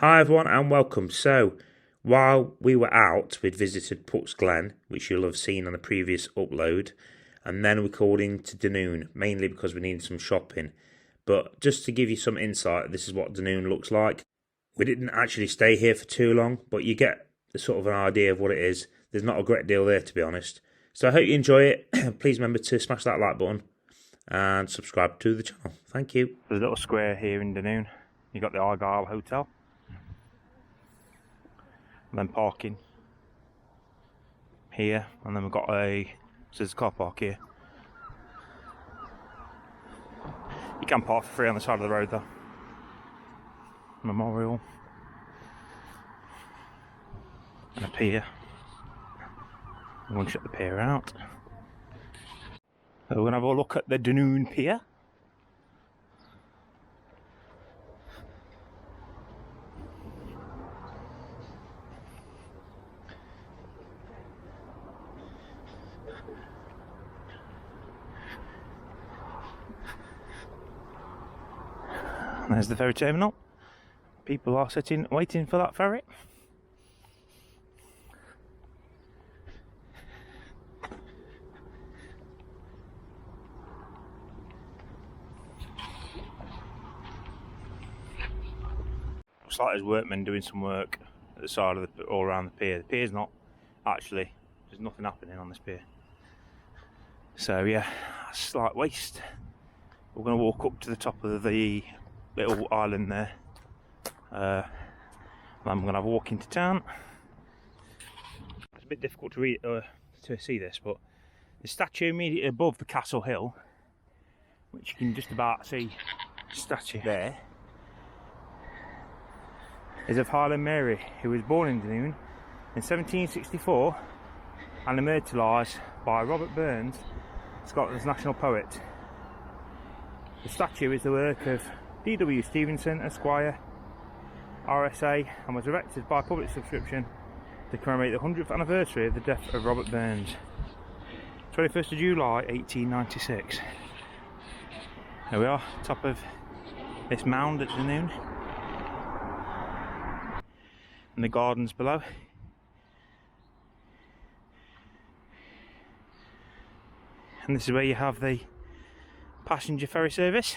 Hi everyone and welcome. So, while we were out, we'd visited Puck's Glen, which you'll have seen on the previous upload, and then we called into Dunoon, mainly because we needed some shopping. But just to give you some insight, this is what Dunoon looks like. We didn't actually stay here for too long, but you get the sort of an idea of what it is. There's not a great deal there, to be honest. So I hope you enjoy it. Please remember to smash that like button and subscribe to the channel. Thank you. There's a little square here in Dunoon. You've got the Argyle Hotel. And then parking here, and then we've got so there's a car park here. You can park for free on the side of the road though. Memorial. And a pier. I'm going to shut the pier out. So we're going to have a look at the Dunoon pier. And there's the ferry terminal. People are sitting waiting for that ferry. Looks like there's workmen doing some work at the side of the all around the pier. The pier's not actually, there's nothing happening on this pier. So yeah, a slight waste. We're going to walk up to the top of the little island there. I'm going to have a walk into town. It's a bit difficult to read to see this, but the statue immediately above the castle hill, which you can just about see, statue there, is of Highland Mary, who was born in Dunoon in 1764 and immortalised by Robert Burns, Scotland's national poet. The statue is the work of D.W. Stevenson, Esquire, RSA, and was erected by public subscription to commemorate the 100th anniversary of the death of Robert Burns, 21st of July 1896. Here we are, top of this mound at Dunoon, and the gardens below. And this is where you have the passenger ferry service.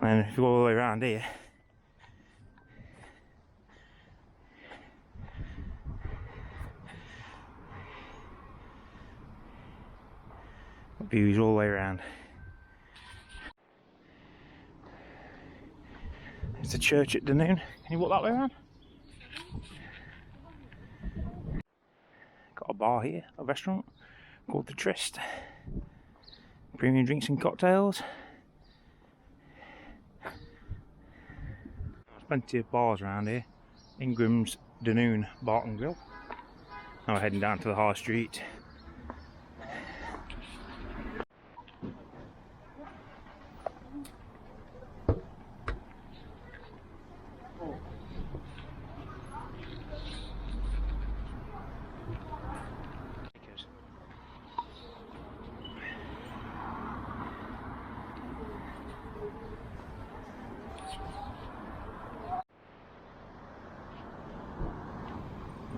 And then if you go all the way around here, views all the way around. There's the church at Dunoon. Can you walk that way around? Got a bar here, a restaurant called the Tryst. Premium drinks and cocktails. There's plenty of bars around here. Ingram's Dunoon Bar and Grill. Now we're heading down to the high street.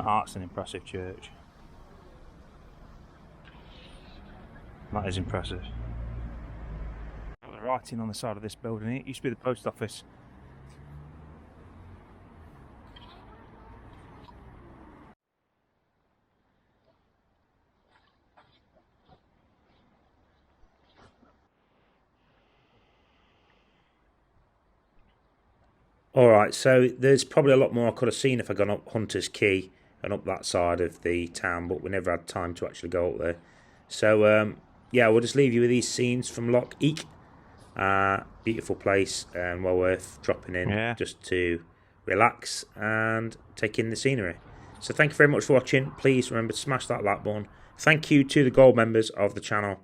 That's an impressive church. That is impressive. The writing on the side of this building, it used to be the post office. Alright, so there's probably a lot more I could have seen if I'd gone up Hunter's Quay and up that side of the town, but we never had time to actually go up there. So yeah, we'll just leave you with these scenes from Loch Eck. Beautiful place and well worth dropping in just to relax and take in the scenery. So thank you very much for watching. Please remember to smash that like button. Thank you to the gold members of the channel.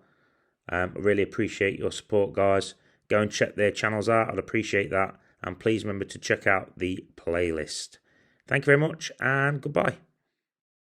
I really appreciate your support, guys. Go and check their channels out. I'd appreciate that. And please remember to check out the playlist. Thank you very much, and goodbye.